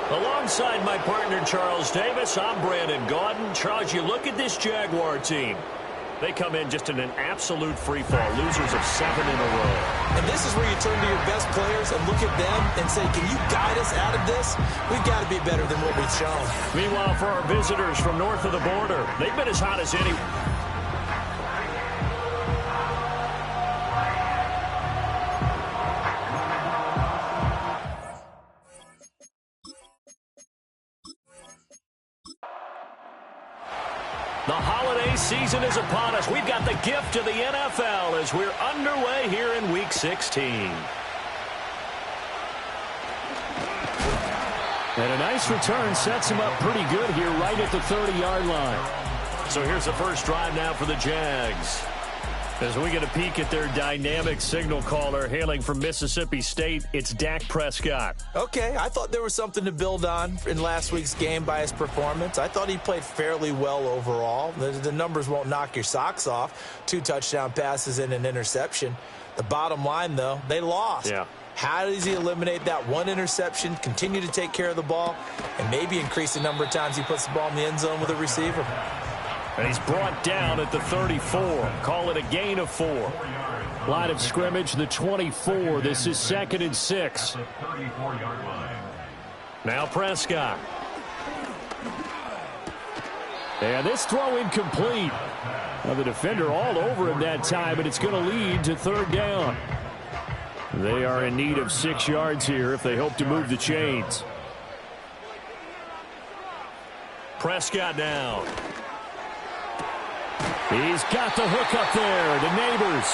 Alongside my partner, Charles Davis, I'm Brandon Gaudin. Charles, you look at this Jaguar team. They come in just in an absolute free fall, losers of 7 in a row. And this is where you turn to your best players and look at them and say, can you guide us out of this? We've got to be better than what we've shown. Meanwhile, for our visitors from north of the border, they've been as hot as any. The holiday season is upon us. We've got the gift of the NFL as we're underway here in Week 16. And a nice return sets him up pretty good here right at the 30-yard line. So here's the first drive now for the Jags. As we get a peek at their dynamic signal caller hailing from Mississippi State, it's Dak Prescott. Okay, I thought there was something to build on in last week's game by his performance. I thought he played fairly well overall. The numbers won't knock your socks off. 2 touchdown passes and an interception. The bottom line, though, they lost. Yeah. How does he eliminate that one interception, continue to take care of the ball, and maybe increase the number of times he puts the ball in the end zone with a receiver? And he's brought down at the 34. Call it a gain of 4. Line of scrimmage, the 24. This is 2nd and 6. Now Prescott. And this throw incomplete. Now the defender all over him that time, and it's going to lead to 3rd down. They are in need of 6 yards here if they hope to move the chains. Prescott now. He's got the hook up there to Neighbors.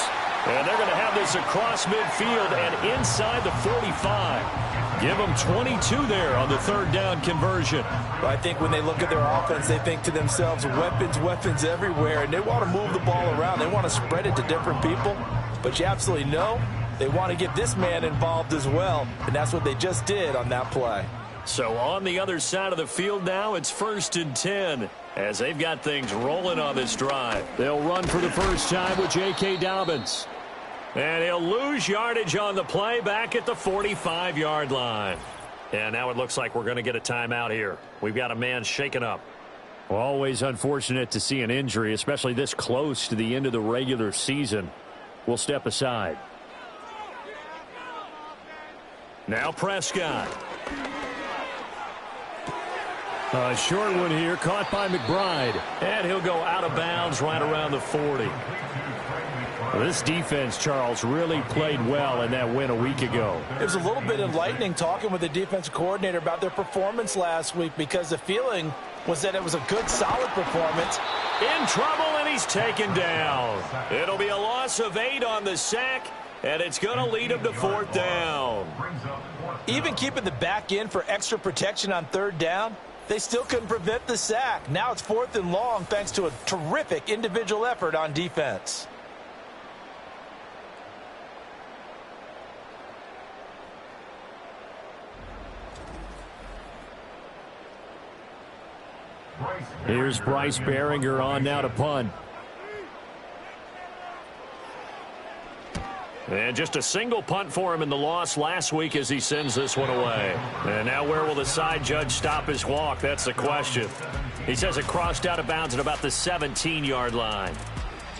And they're going to have this across midfield and inside the 45. Give them 22 there on the 3rd down conversion. Well, I think when they look at their offense, they think to themselves, weapons everywhere, and they want to move the ball around. They want to spread it to different people. But you absolutely know they want to get this man involved as well, and that's what they just did on that play. So on the other side of the field now, it's 1st and 10 as they've got things rolling on this drive. They'll run for the first time with J.K. Dobbins. And he'll lose yardage on the play back at the 45-yard line. And now it looks like we're going to get a timeout here. We've got a man shaken up. Always unfortunate to see an injury, especially this close to the end of the regular season. We'll step aside. Now Prescott. A short one here, caught by McBride. And he'll go out of bounds right around the 40. This defense, Charles, really played well in that win a week ago. It was a little bit enlightening talking with the defensive coordinator about their performance last week because the feeling was that it was a good, solid performance. In trouble, and he's taken down. It'll be a loss of 8 on the sack, and it's going to lead him to 4th down. Even keeping the back in for extra protection on 3rd down, they still couldn't prevent the sack. Now it's 4th and long thanks to a terrific individual effort on defense. Here's Bryce Behringer on now to punt. And just a single punt for him in the loss last week as he sends this one away. And now where will the side judge stop his walk? That's the question. He says it crossed out of bounds at about the 17-yard line.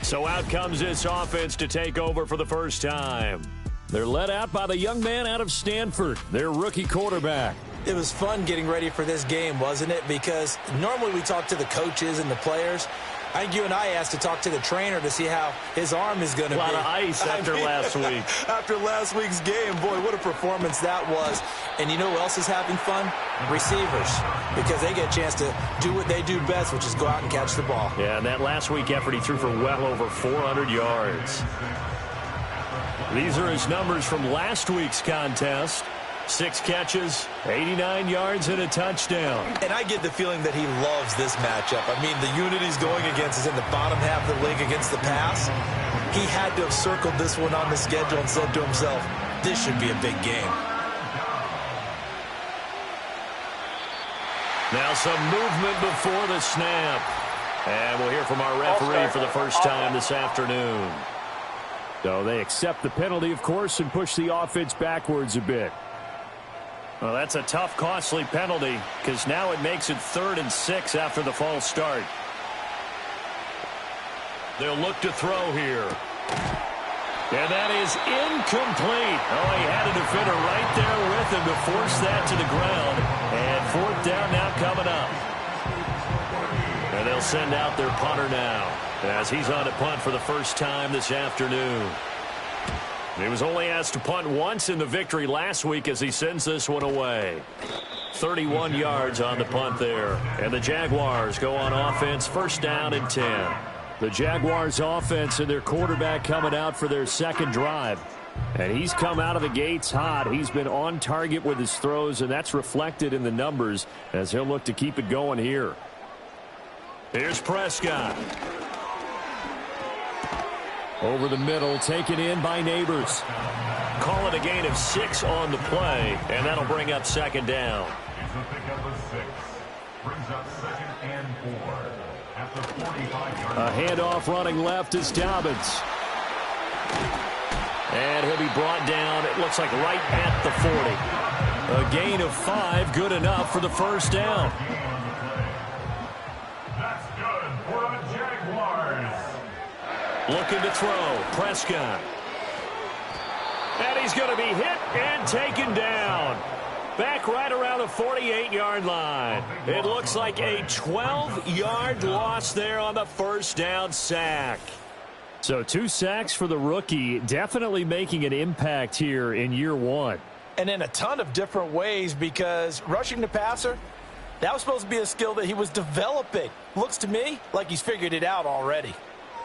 So out comes this offense to take over for the first time. They're led out by the young man out of Stanford, their rookie quarterback. It was fun getting ready for this game, wasn't it? Because normally we talk to the coaches and the players. I think you and I asked to talk to the trainer to see how his arm is going to be. A lot of ice after last week. After last week's game, boy, what a performance that was. And you know who else is having fun? Receivers. Because they get a chance to do what they do best, which is go out and catch the ball. Yeah, and that last week effort, he threw for well over 400 yards. These are his numbers from last week's contest. 6 catches, 89 yards, and a touchdown. And I get the feeling that he loves this matchup. I mean, the unit he's going against is in the bottom half of the league against the pass. He had to have circled this one on the schedule and said to himself, this should be a big game. Now some movement before the snap. And we'll hear from our referee for the first time this afternoon. So they accept the penalty, of course, and push the offense backwards a bit. Well, that's a tough, costly penalty because now it makes it 3rd and 6 after the false start. They'll look to throw here. And that is incomplete. Oh, he had a defender right there with him to force that to the ground. And 4th down now coming up. And they'll send out their punter now as he's on to punt for the first time this afternoon. He was only asked to punt once in the victory last week as he sends this one away. 31 yards on the punt there. And the Jaguars go on offense, 1st down and 10. The Jaguars offense and their quarterback coming out for their 2nd drive. And he's come out of the gates hot. He's been on target with his throws, and that's reflected in the numbers as he'll look to keep it going here. Here's Prescott. Over the middle, taken in by Neighbors. Call it a gain of 6 on the play, and that'll bring up 2nd down. It's a pickup of 6. Brings up 2nd and 4. At the 45-yard line. A handoff running left is Dobbins. And he'll be brought down, it looks like right at the 40. A gain of 5, good enough for the 1st down. That's good for the Jaguars. Looking to throw, Prescott. And he's going to be hit and taken down. Back right around the 48-yard line. It looks like a 12-yard loss there on the 1st down sack. So 2 sacks for the rookie, definitely making an impact here in year 1. And in a ton of different ways, because rushing the passer, that was supposed to be a skill that he was developing. Looks to me like he's figured it out already.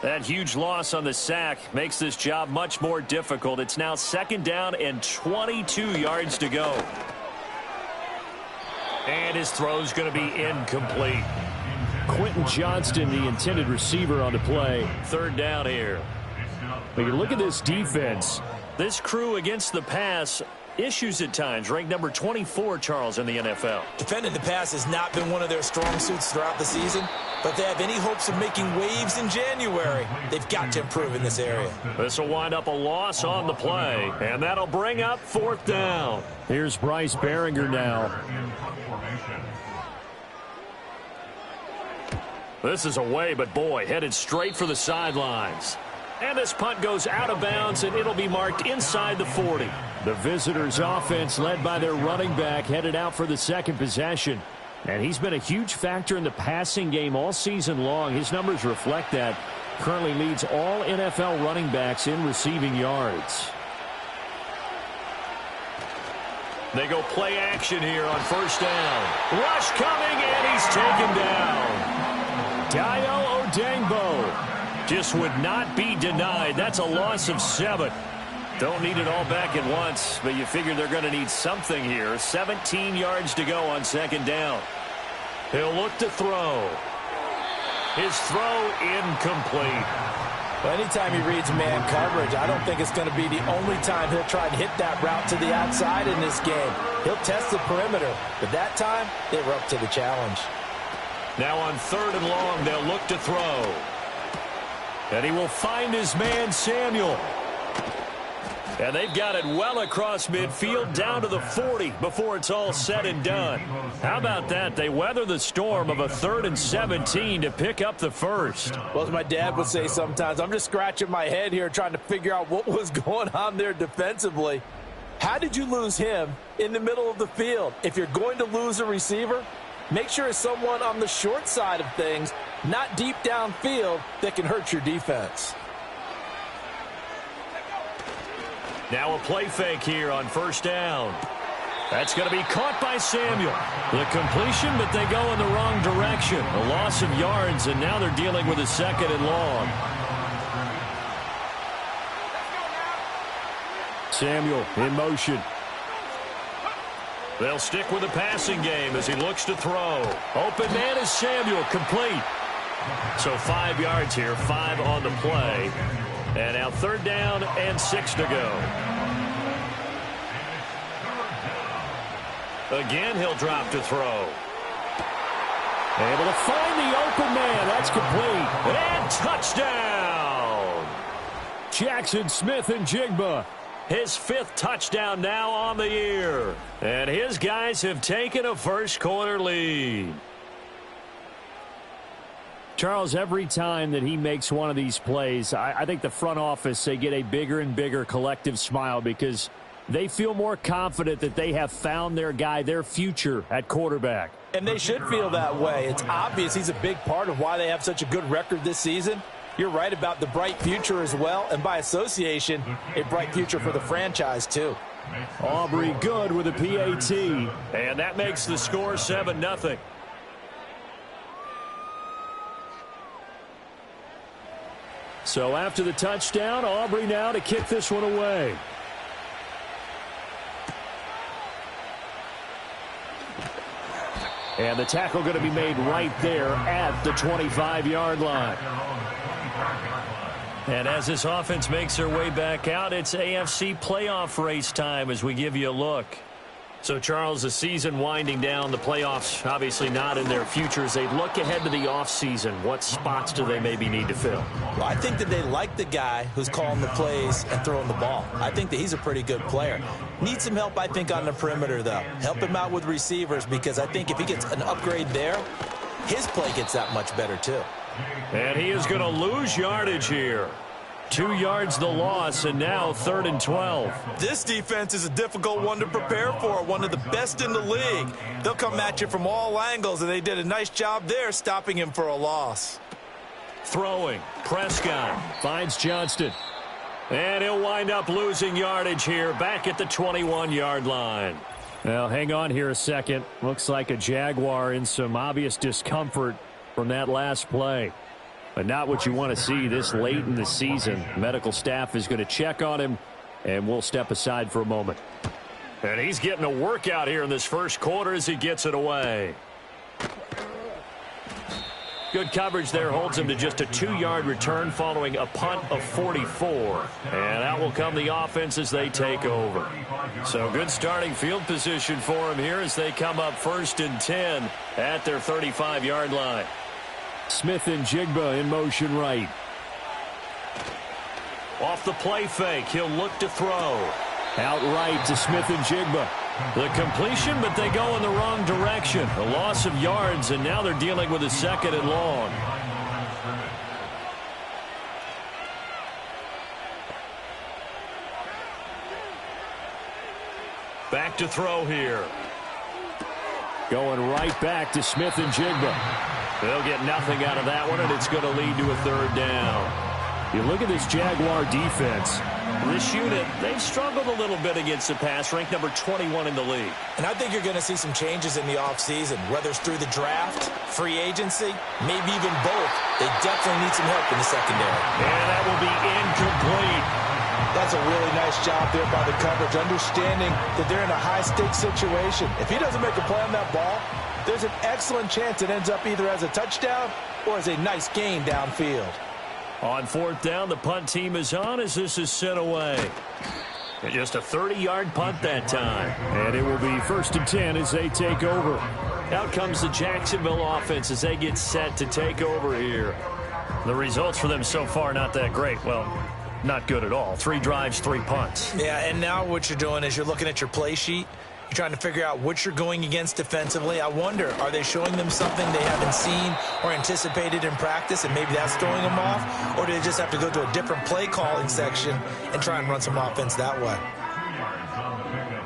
That huge loss on the sack makes this job much more difficult. It's now 2nd down and 22 yards to go. And his throw's going to be incomplete. Quentin Johnston, the intended receiver on the play. 3rd down here. When you look at this defense, this crew against the pass, issues at times. Ranked number 24, Charles, in the NFL. Defending the pass has not been one of their strong suits throughout the season. But if they have any hopes of making waves in January, they've got to improve in this area. This will wind up a loss on the play, and that'll bring up 4th down. Here's Bryce Behringer now. This is away, but boy, headed straight for the sidelines. And this punt goes out of bounds, and it'll be marked inside the 40. The visitors' offense, led by their running back, headed out for the 2nd possession. And he's been a huge factor in the passing game all season long. His numbers reflect that. Currently leads all NFL running backs in receiving yards. They go play action here on 1st down. Rush coming, and he's taken down. Dayo Odengbo just would not be denied. That's a loss of 7. Don't need it all back at once, but you figure they're going to need something here. 17 yards to go on 2nd down. He'll look to throw. His throw incomplete. Well, anytime he reads man coverage, I don't think it's going to be the only time he'll try and hit that route to the outside in this game. He'll test the perimeter, but that time they were up to the challenge. Now on 3rd and long, they'll look to throw. And he will find his man, Samuel. And they've got it well across midfield down to the 40 before it's all said and done. How about that? They weather the storm of a 3rd and 17 to pick up the 1st. Well, as my dad would say sometimes, I'm just scratching my head here trying to figure out what was going on there defensively. How did you lose him in the middle of the field? If you're going to lose a receiver, make sure it's someone on the short side of things, not deep downfield, that can hurt your defense. Now a play fake here on 1st down. That's going to be caught by Samuel. The completion, but they go in the wrong direction. A loss of yards, and now they're dealing with a 2nd and long. Samuel in motion. They'll stick with the passing game as he looks to throw. Open man is Samuel, complete. So 5 yards here, 5 on the play. And now 3rd down and 6 to go. Again, he'll drop to throw. Able to find the open man. That's complete. And touchdown! Jackson Smith and Jigba. His 5th touchdown now on the year. And his guys have taken a first-quarter lead. Charles, every time that he makes one of these plays, I think the front office, they get a bigger and bigger collective smile because they feel more confident that they have found their guy, their future at quarterback. And they should feel that way. It's obvious he's a big part of why they have such a good record this season. You're right about the bright future as well, and by association, a bright future for the franchise too. Aubrey good with a PAT, and that makes the score 7-0. So after the touchdown, Aubrey now to kick this one away. And the tackle going to be made right there at the 25-yard line. And as this offense makes their way back out, it's AFC playoff race time as we give you a look. So, Charles, the season winding down, the playoffs obviously not in their future. As they look ahead to the offseason, what spots do they maybe need to fill? Well, I think that they like the guy who's calling the plays and throwing the ball. I think that he's a pretty good player. Needs some help, I think, on the perimeter, though. Help him out with receivers because I think if he gets an upgrade there, his play gets that much better, too. And he is going to lose yardage here. 2 yards the loss, and now 3rd and 12. This defense is a difficult one to prepare for, one of the best in the league. They'll come at you from all angles, and they did a nice job there stopping him for a loss. Throwing, Prescott finds Johnston. And he'll wind up losing yardage here back at the 21-yard line. Well, hang on here a second. Looks like a Jaguar in some obvious discomfort from that last play. But not what you want to see this late in the season. Medical staff is going to check on him, and we'll step aside for a moment. And he's getting a workout here in this first quarter as he gets it away. Good coverage there holds him to just a 2-yard return following a punt of 44. And out will come the offense as they take over. So good starting field position for him here as they come up 1st and 10 at their 35-yard line. Smith and Jigba in motion right. Off the play fake, he'll look to throw. Out right to Smith and Jigba. The completion, but they go in the wrong direction. A loss of yards, and now they're dealing with a 2nd and long. Back to throw here. Going right back to Smith and Jigba. They'll get nothing out of that one, and it's going to lead to a 3rd down. You look at this Jaguar defense. This unit, they've struggled a little bit against the pass, ranked number 21 in the league. And I think you're going to see some changes in the offseason, whether it's through the draft, free agency, maybe even both. They definitely need some help in the secondary. And that will be incomplete. That's a really nice job there by the coverage, understanding that they're in a high-stakes situation. If he doesn't make a play on that ball, there's an excellent chance it ends up either as a touchdown or as a nice gain downfield. On 4th down, the punt team is on as this is sent away. And just a 30-yard punt that time. And it will be 1st and 10 as they take over. Out comes the Jacksonville offense as they get set to take over here. The results for them so far not that great. Well, not good at all. 3 drives, 3 punts. Yeah, and now what you're doing is you're looking at your play sheet. You're trying to figure out what you're going against defensively. I wonder, are they showing them something they haven't seen or anticipated in practice, and maybe that's throwing them off? Or do they just have to go to a different play calling section and try and run some offense that way?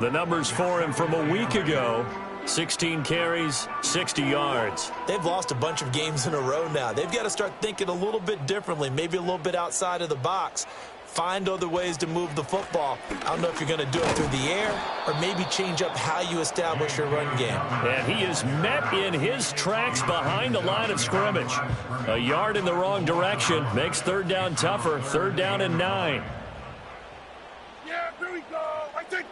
The numbers for him from a week ago, 16 carries, 60 yards. They've lost a bunch of games in a row now. They've got to start thinking a little bit differently, maybe a little bit outside of the box. Find other ways to move the football. I don't know if you're going to do it through the air or maybe change up how you establish your run game. And he is met in his tracks behind the line of scrimmage. A yard in the wrong direction makes 3rd down tougher. 3rd down and 9. Yeah, here we go. I think.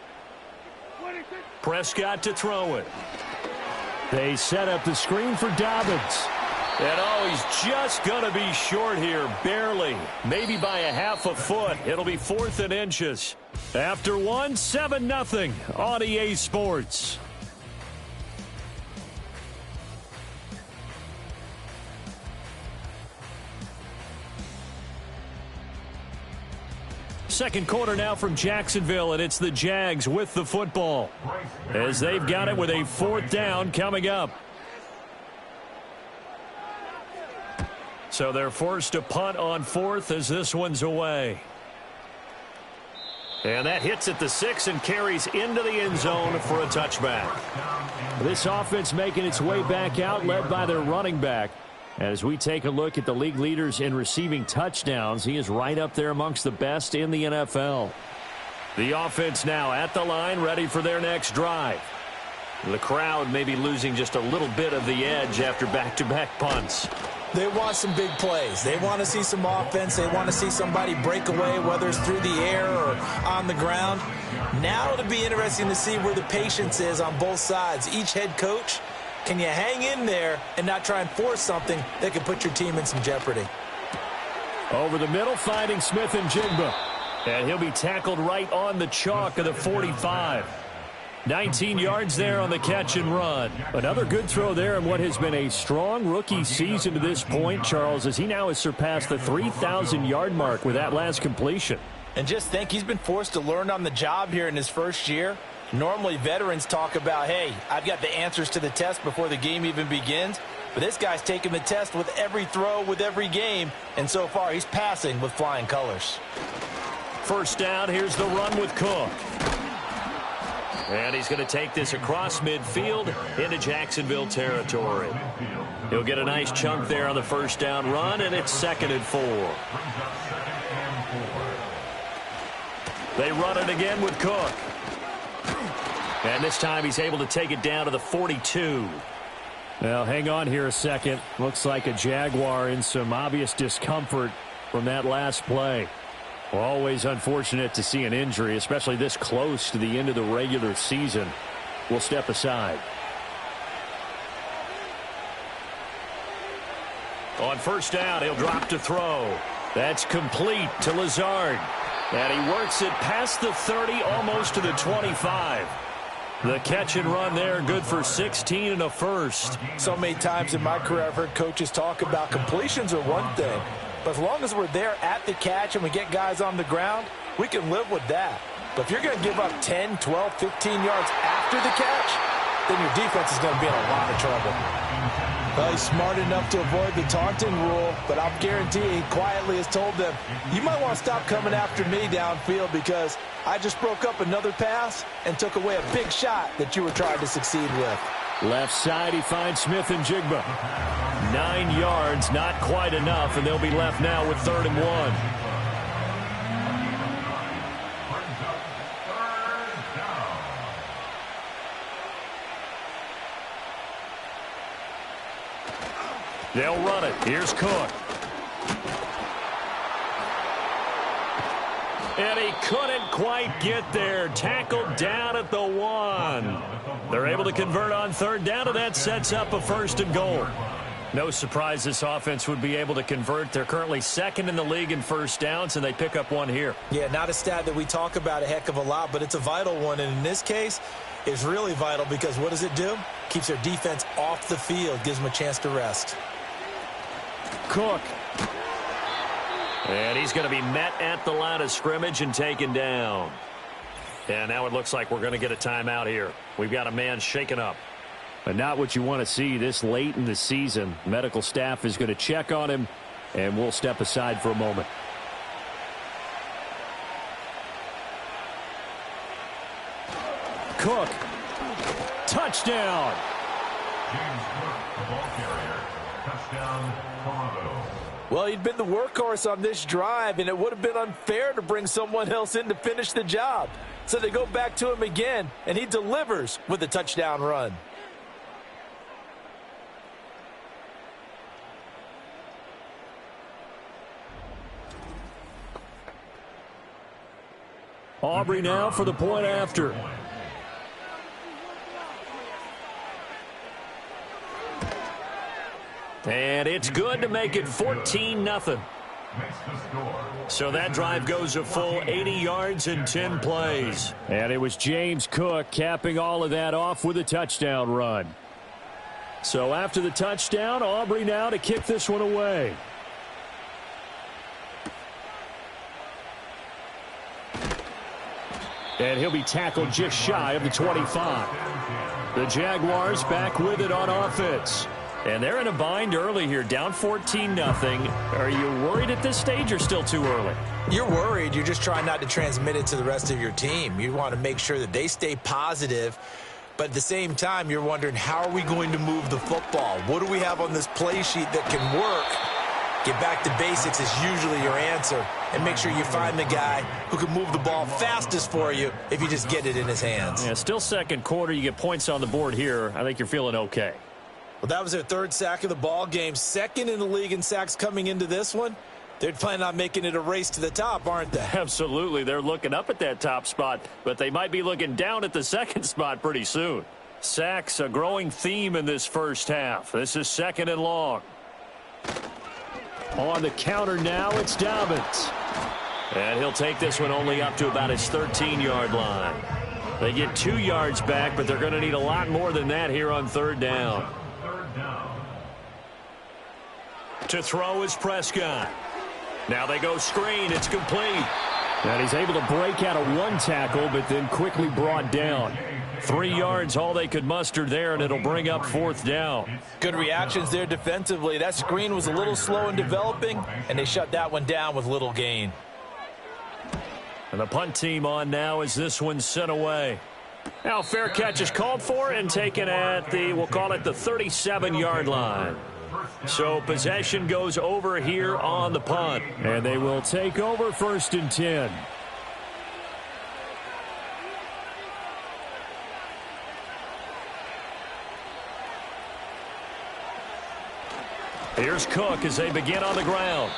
Prescott to throw it. They set up the screen for Dobbins. And oh, he's just going to be short here, barely. Maybe by a half a foot. It'll be 4th and inches. After 1, 7-0 on EA Sports. second quarter now from Jacksonville, and it's the Jags with the football as they've got it with a fourth down coming up. So they're forced to punt on fourth as this one's away. And that hits at the 6 and carries into the end zone for a touchback. This offense making its way back out, led by their running back. As we take a look at the league leaders in receiving touchdowns, he is right up there amongst the best in the NFL. The offense now at the line, ready for their next drive. The crowd may be losing just a little bit of the edge after back-to-back punts. They want some big plays. They want to see some offense. They want to see somebody break away, whether it's through the air or on the ground. Now it'll be interesting to see where the patience is on both sides. Each head coach, can you hang in there and not try and force something that could put your team in some jeopardy? Over the middle, finding Smith and Jigba. And he'll be tackled right on the chalk of the 45. 19 yards there on the catch and run. Another good throw there in what has been a strong rookie season to this point, Charles, as he now has surpassed the 3,000-yard mark with that last completion. And just think, he's been forced to learn on the job here in his first year. Normally, veterans talk about, hey, I've got the answers to the test before the game even begins. But this guy's taking the test with every throw, with every game. And so far, he's passing with flying colors. First down, here's the run with Cook. And he's going to take this across midfield into Jacksonville territory. He'll get a nice chunk there on the first down run, and it's 2nd and 4. They run it again with Cook. And this time he's able to take it down to the 42. Now, hang on here a second. Looks like a Jaguar in some obvious discomfort from that last play. Always unfortunate to see an injury, especially this close to the end of the regular season. We'll step aside. On first down, he'll drop to throw. That's complete to Lazard. And he works it past the 30, almost to the 25. The catch and run there, good for 16 and a first. So many times in my career, I've heard coaches talk about completions are one thing. But as long as we're there at the catch and we get guys on the ground, we can live with that. But if you're going to give up 10, 12, 15 yards after the catch, then your defense is going to be in a lot of trouble. Well, he's smart enough to avoid the taunting rule, but I'll guarantee he quietly has told them, you might want to stop coming after me downfield because I just broke up another pass and took away a big shot that you were trying to succeed with. Left side, he finds Smith and Jigba. 9 yards, not quite enough, and they'll be left now with 3rd and 1. They'll run it. Here's Cook. And he couldn't quite get there. Tackled down at the 1. They're able to convert on 3rd down, and that sets up a 1st and goal. No surprise this offense would be able to convert. They're currently 2nd in the league in first downs, and they pick up one here. Yeah, not a stat that we talk about a heck of a lot, but it's a vital one. And in this case, it's really vital because what does it do? Keeps their defense off the field, gives them a chance to rest. Cook. And he's going to be met at the line of scrimmage and taken down. And now it looks like we're going to get a timeout here. We've got a man shaken up. But not what you want to see this late in the season. Medical staff is going to check on him, and we'll step aside for a moment. Cook. Touchdown. James Cook, the ball carrier. Touchdown, Toronto. Well, he'd been the workhorse on this drive, and it would have been unfair to bring someone else in to finish the job. So they go back to him again, and he delivers with a touchdown run. Aubrey now for the point after. And it's good to make it 14-0. So that drive goes a full 80 yards in 10 plays. And it was James Cook capping all of that off with a touchdown run. So after the touchdown, Aubrey now to kick this one away. And he'll be tackled just shy of the 25. The Jaguars back with it on offense. And they're in a bind early here, down 14-0. Are you worried at this stage or still too early? You're worried. You're just trying not to transmit it to the rest of your team. You want to make sure that they stay positive. But at the same time, you're wondering, how are we going to move the football? What do we have on this play sheet that can work? Get back to basics is usually your answer. And make sure you find the guy who can move the ball fastest for you if you just get it in his hands. Yeah, still second quarter. You get points on the board here. I think you're feeling okay. Well, that was their third sack of the ball game. Second in the league in sacks coming into this one. They're planning on making it a race to the top, aren't they? Absolutely. They're looking up at that top spot, but they might be looking down at the second spot pretty soon. Sacks, a growing theme in this first half. This is 2nd and long. On the counter now, it's Dobbins. And he'll take this one only up to about his 13-yard line. They get 2 yards back, but they're going to need a lot more than that here on 3rd down. To throw is Prescott. Now they go screen. It's complete. And he's able to break out of 1 tackle, but then quickly brought down. 3 yards, all they could muster there, and it'll bring up 4th down. Good reactions there defensively. That screen was a little slow in developing, and they shut that one down with little gain. And the punt team on now as this one's sent away. Now fair catch is called for and taken at the, we'll call it the 37-yard line. So possession goes over here on the punt. And they will take over 1st and 10. Here's Cook as they begin on the ground.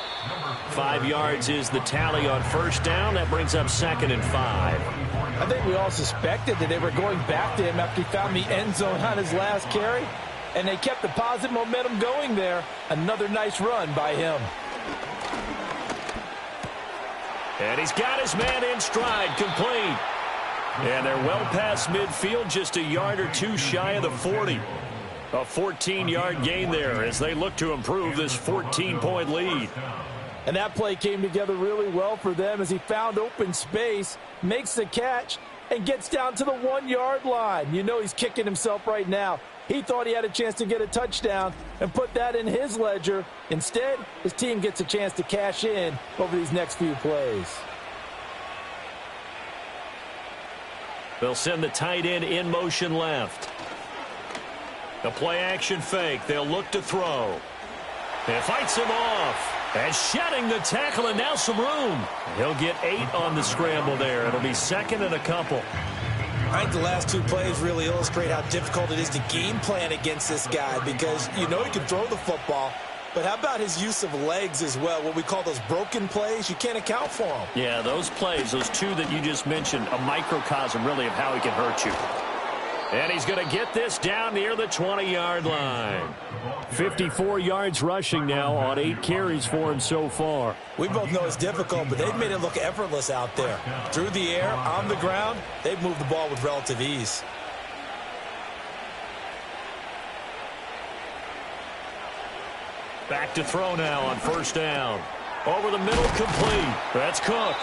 5 yards is the tally on 1st down. That brings up 2nd and 5. I think we all suspected that they were going back to him after he found the end zone on his last carry. And they kept the positive momentum going there. Another nice run by him. And he's got his man in stride, complete. And they're well past midfield, just a yard or 2 shy of the 40. A 14-yard gain there as they look to improve this 14-point lead. And that play came together really well for them as he found open space, makes the catch, and gets down to the 1-yard line. You know he's kicking himself right now. He thought he had a chance to get a touchdown and put that in his ledger. Instead, his team gets a chance to cash in over these next few plays. They'll send the tight end in motion left. The play action fake. They'll look to throw. And fights him off. And shedding the tackle, and now some room. He'll get 8 on the scramble there. It'll be 2nd and a couple. I think the last 2 plays really illustrate how difficult it is to game plan against this guy because you know he can throw the football, but how about his use of legs as well? What we call those broken plays, you can't account for them. Yeah, those plays, those 2 that you just mentioned, a microcosm really of how he can hurt you. And he's going to get this down near the 20-yard line. 54 yards rushing now on 8 carries for him so far. We both know it's difficult, but they've made it look effortless out there. Through the air, on the ground, they've moved the ball with relative ease. Back to throw now on 1st down. Over the middle, complete. That's Cook.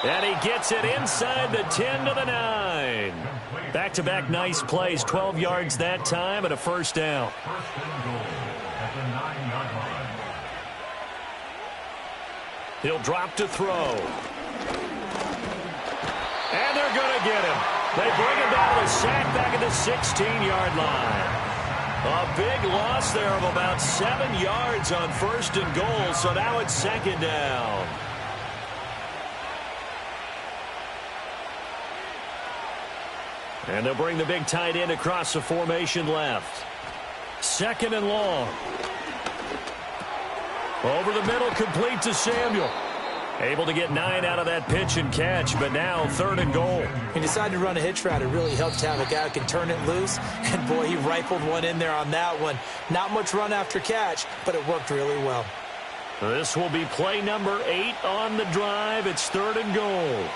And he gets it inside the 10 to the 9. Back-to-back nice plays, 12 yards that time and a 1st down. He'll drop to throw. And they're going to get him. They bring him down with a sack back at the 16-yard line. A big loss there of about 7 yards on 1st and goal, so now it's 2nd down. And they'll bring the big tight end across the formation left. 2nd and long. Over the middle, complete to Samuel. Able to get 9 out of that pitch and catch, but now 3rd and goal. He decided to run a hitch route. It really helped to have a guy who can turn it loose. And, boy, he rifled one in there on that one. Not much run after catch, but it worked really well. This will be play number 8 on the drive. It's 3rd and goal.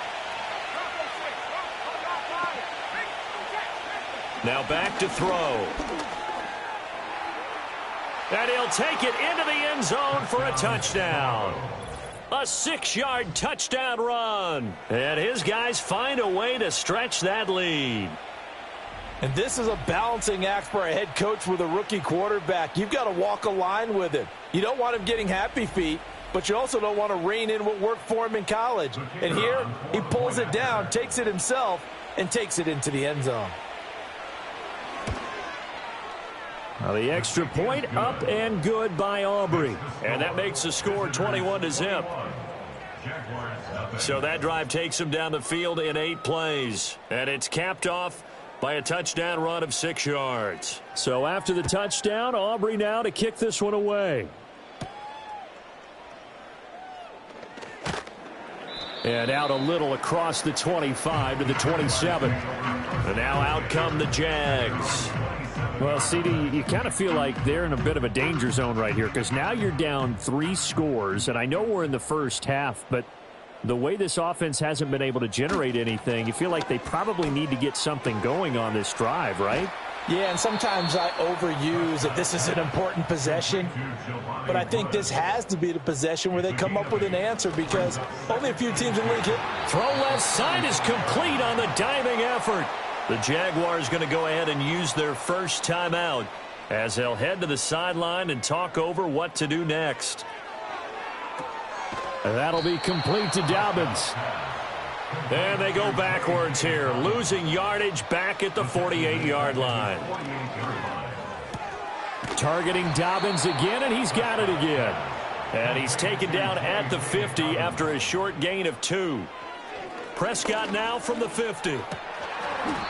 Now back to throw. And he'll take it into the end zone for a touchdown. A 6-yard touchdown run. And his guys find a way to stretch that lead. And this is a balancing act for a head coach with a rookie quarterback. You've got to walk a line with him. You don't want him getting happy feet, but you also don't want to rein in what worked for him in college. And here, he pulls it down, takes it himself, and takes it into the end zone. Now the extra point up and good by Aubrey. And that makes the score 21-0. So that drive takes him down the field in 8 plays. And it's capped off by a touchdown run of 6 yards. So after the touchdown, Aubrey now to kick this one away. And out a little across the 25 to the 27. And now out come the Jags. Well, CD, you kind of feel like they're in a bit of a danger zone right here because now you're down 3 scores, and I know we're in the first half, but the way this offense hasn't been able to generate anything, you feel like they probably need to get something going on this drive, right? Yeah, and sometimes I overuse that this is an important possession, but I think this has to be the possession where they come up with an answer because only a few teams in the league hit. Throw left side is complete on the diving effort. The Jaguars going to go ahead and use their first timeout as they'll head to the sideline and talk over what to do next. And that'll be complete to Dobbins. And they go backwards here, losing yardage back at the 48-yard line. Targeting Dobbins again, and he's got it again. And he's taken down at the 50 after a short gain of 2. Prescott now from the 50.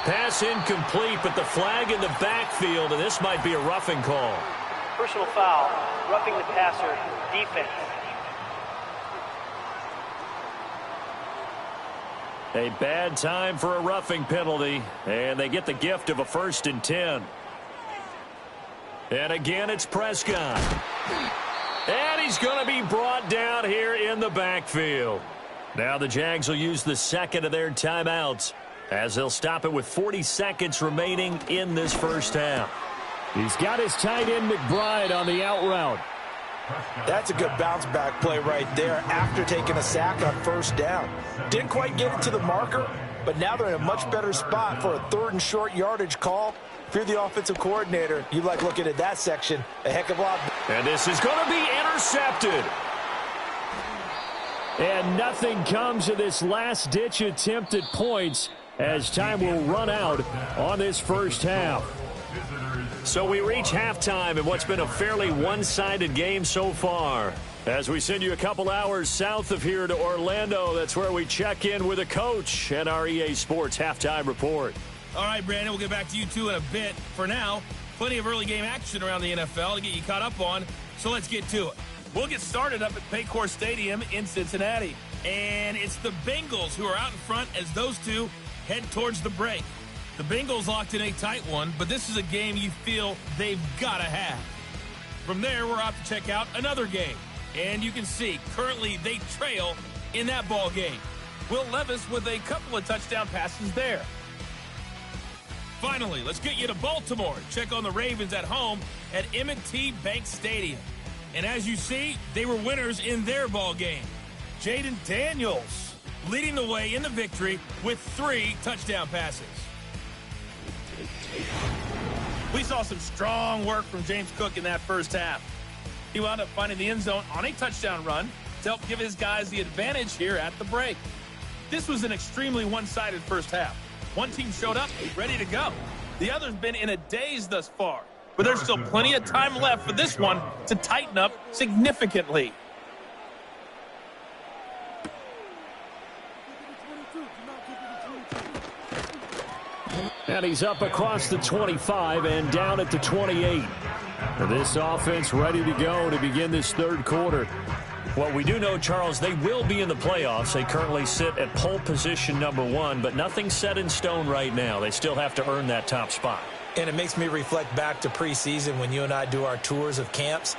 Pass incomplete, but the flag in the backfield, and this might be a roughing call. Personal foul, roughing the passer, defense. A bad time for a roughing penalty, and they get the gift of a 1st and 10. And again, it's Prescott. And he's going to be brought down here in the backfield. Now the Jags will use the second of their timeouts as they'll stop it with 40 seconds remaining in this first half. He's got his tight end McBride on the out route. That's a good bounce back play right there after taking a sack on 1st down. Didn't quite get it to the marker, but now they're in a much better spot for a 3rd and short yardage call. If you're the offensive coordinator, you like looking at that section a heck of a lot. And this is going to be intercepted. And nothing comes of this last-ditch attempt at points as time will run out on this first half. So we reach halftime in what's been a fairly one-sided game so far. As we send you a couple hours south of here to Orlando, that's where we check in with a coach and our EA Sports Halftime Report. All right, Brandon, we'll get back to you two in a bit. For now, plenty of early game action around the NFL to get you caught up on, so let's get to it. We'll get started up at Paycor Stadium in Cincinnati. And it's the Bengals who are out in front as those two head towards the break. The Bengals locked in a tight one, but this is a game you feel they've got to have. From there, we're out to check out another game. And you can see, currently they trail in that ball game. Will Levis with a couple of touchdown passes there. Finally, let's get you to Baltimore. Check on the Ravens at home at M&T Bank Stadium. And as you see, they were winners in their ball game. Jaden Daniels leading the way in the victory with 3 touchdown passes. We saw some strong work from James Cook in that first half. He wound up finding the end zone on a touchdown run to help give his guys the advantage here at the break. This was an extremely one-sided first half. One team showed up ready to go. The other's been in a daze thus far, but there's still plenty of time left for this one to tighten up significantly. And he's up across the 25 and down at the 28. This offense ready to go to begin this third quarter. Well, we do know, Charles, they will be in the playoffs. They currently sit at pole position #1, but nothing's set in stone right now. They still have to earn that top spot. And it makes me reflect back to preseason when you and I do our tours of camps.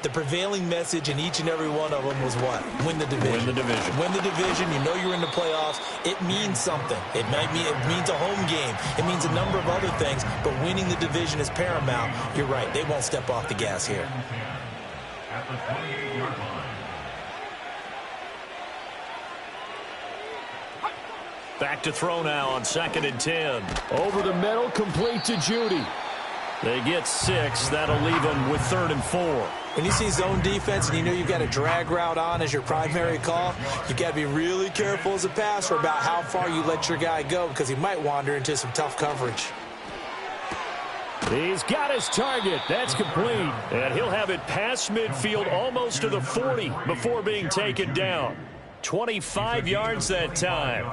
The prevailing message in each and every one of them was what? Win the division. Win the division. Win the division. You know you're in the playoffs. It means something. It means a home game. It means a number of other things, but winning the division is paramount. You're right. They won't step off the gas here. At the 28-yard line. Back to throw now on 2nd and 10. Over the middle, complete to Judy. They get 6. That'll leave them with 3rd and 4. When you see zone defense and you know you've got a drag route on as your primary call, you've got to be really careful as a passer about how far you let your guy go because he might wander into some tough coverage. He's got his target. That's complete. And he'll have it past midfield almost to the 40 before being taken down. 25 yards that time.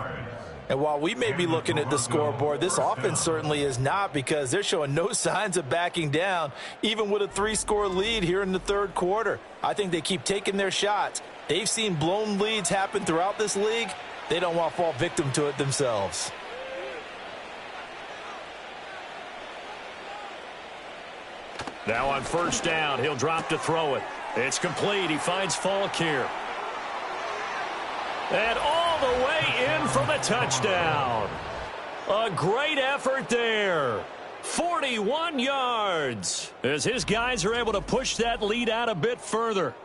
And while we may be looking at the scoreboard, this offense certainly is not because they're showing no signs of backing down, even with a 3-score lead here in the 3rd quarter. I think they keep taking their shots. They've seen blown leads happen throughout this league. They don't want to fall victim to it themselves. Now on 1st down, he'll drop to throw it. It's complete. He finds Falk here. And all the way in for the touchdown. A great effort there. 41 yards as his guys are able to push that lead out a bit further.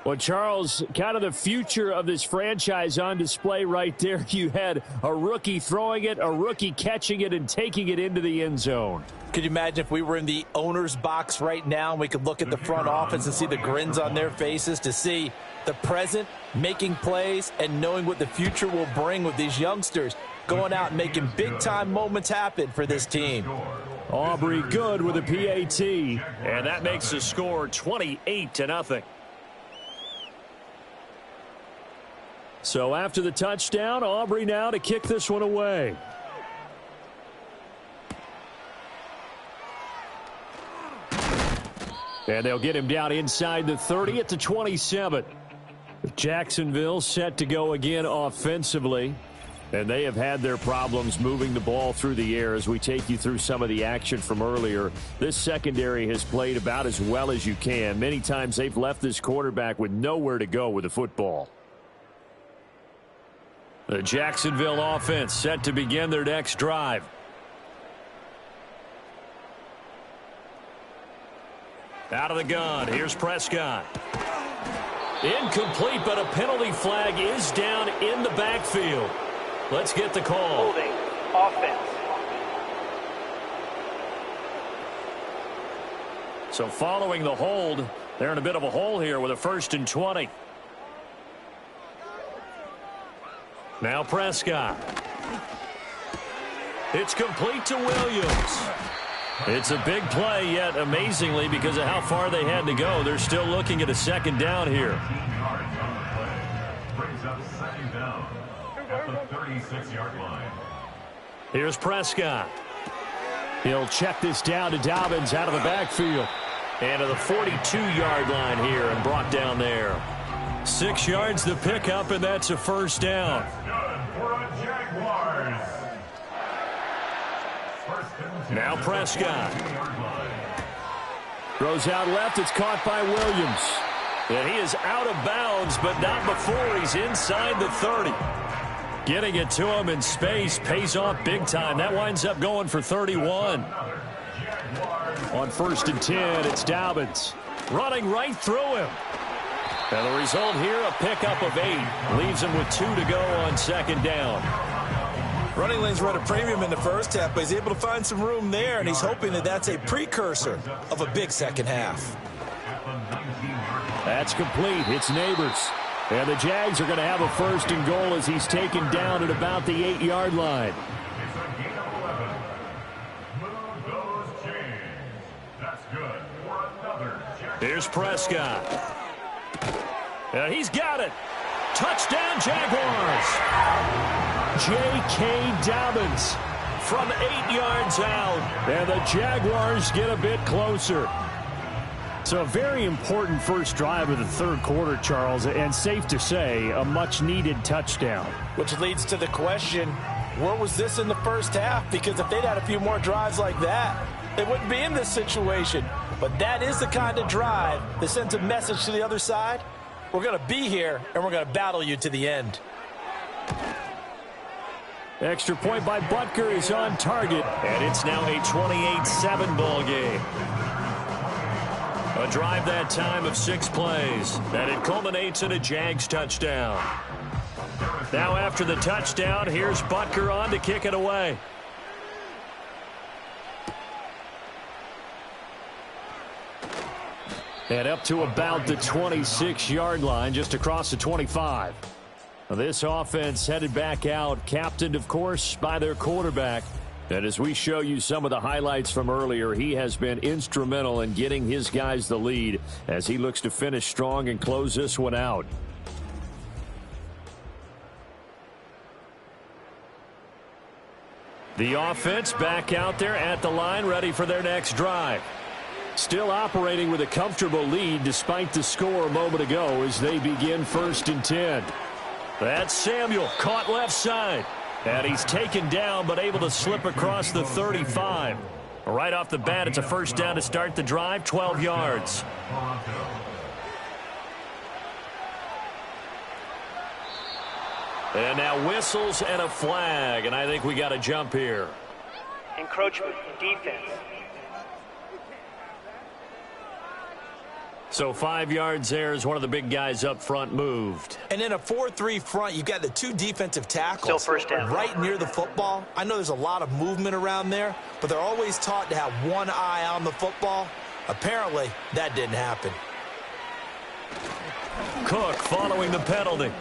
Well, Charles, kind of the future of this franchise on display right there. You had a rookie throwing it, a rookie catching it, and taking it into the end zone. Could you imagine if we were in the owner's box right now and we could look at the front office and see the grins on their faces to see the present making plays and knowing what the future will bring with these youngsters going out and making big-time moments happen for this team. Aubrey good with a PAT, and that makes the score 28-0. So after the touchdown, Aubrey now to kick this one away. And they'll get him down inside the 30 at the 27. Jacksonville set to go again offensively. And they have had their problems moving the ball through the air as we take you through some of the action from earlier. This secondary has played about as well as you can. Many times they've left this quarterback with nowhere to go with the football. The Jacksonville offense set to begin their next drive. Out of the gun, here's Prescott. Incomplete, but a penalty flag is down in the backfield. Let's get the call. Holding, offense. So following the hold, they're in a bit of a hole here with a 1st and 20. Now Prescott. It's complete to Williams. It's a big play, yet amazingly, because of how far they had to go, they're still looking at a 2nd down here. Brings up 2nd down at the 36-yard line. Here's Prescott. He'll check this down to Dobbins out of the backfield. And to the 42-yard line here and brought down there. 6 yards to pick up, and that's a 1st down. Good for a Jaguars. Now Prescott. Throws out left. It's caught by Williams. And he is out of bounds, but not before he's inside the 30. Getting it to him in space pays off big time. That winds up going for 31. On 1st and 10, it's Dobbins. Running right through him. And the result here, a pickup of 8. Leaves him with 2 to go on 2nd down. Running lanes run a premium in the first half, but he's able to find some room there, and he's hoping that that's a precursor of a big second half. That's complete. It's Neighbors. And the Jags are going to have a 1st and goal as he's taken down at about the 8-yard line. It's a gain of 11. Move those chains. That's good for another Jaguars. Here's Prescott. And he's got it. Touchdown, Jaguars. J.K. Dobbins from 8 yards out. And the Jaguars get a bit closer. So a very important first drive of the 3rd quarter, Charles, and safe to say, a much-needed touchdown. Which leads to the question, where was this in the first half? Because if they'd had a few more drives like that, they wouldn't be in this situation. But that is the kind of drive that sends a message to the other side. We're going to be here, and we're going to battle you to the end. Extra point by Butker is on target, and it's now a 28-7 ball game. A drive that time of 6 plays, and it culminates in a Jags touchdown. There is Now after the touchdown, here's Butker on to kick it away. And up to about the 26-yard line, just across the 25. This offense headed back out, captained, of course, by their quarterback. And as we show you some of the highlights from earlier, he has been instrumental in getting his guys the lead as he looks to finish strong and close this one out. The offense back out there at the line, ready for their next drive. Still operating with a comfortable lead despite the score a moment ago as they begin 1st and 10. That's Samuel, caught left side. And he's taken down but able to slip across the 35. Right off the bat, it's a first down to start the drive, 12 yards. And now whistles and a flag, and I think we got a jump here. Encroachment, defense. So 5 yards there as one of the big guys up front moved. And in a 4-3 front, you've got the 2 defensive tackles. Still first down. Right near the football. I know there's a lot of movement around there, but they're always taught to have one eye on the football. Apparently, that didn't happen. Cook following the penalty.